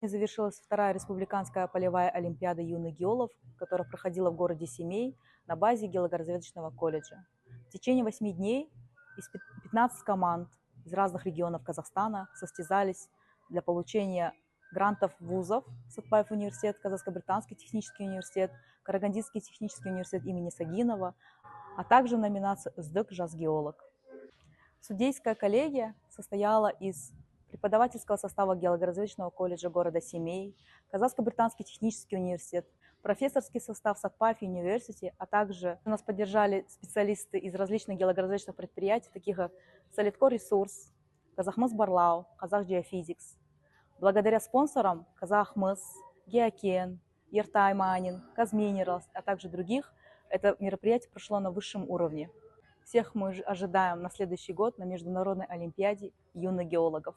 Завершилась вторая республиканская полевая олимпиада юных геологов, которая проходила в городе Семей на базе геологоразведочного колледжа. В течение 8 дней из 15 команд из разных регионов Казахстана состязались для получения грантов вузов: Сатпаев университет, Казахско-Британский технический университет, Карагандинский технический университет имени Сагинова, а также номинацию «Үздік жас геолог». Судейская коллегия состояла из преподавательского состава геологоразведочного колледжа города Семей, Казахско-Британский технический университет, профессорский состав Сатпаев университет, а также нас поддержали специалисты из различных геологоразведочных предприятий, таких как Солидко Ресурс, Казахмыс Барлау, Казах Geophysics. Благодаря спонсорам Казахмыс, Геокен, Ертай Майнинг, Казминералс, а также других, это мероприятие прошло на высшем уровне. Всех мы ожидаем на следующий год на Международной олимпиаде юных геологов.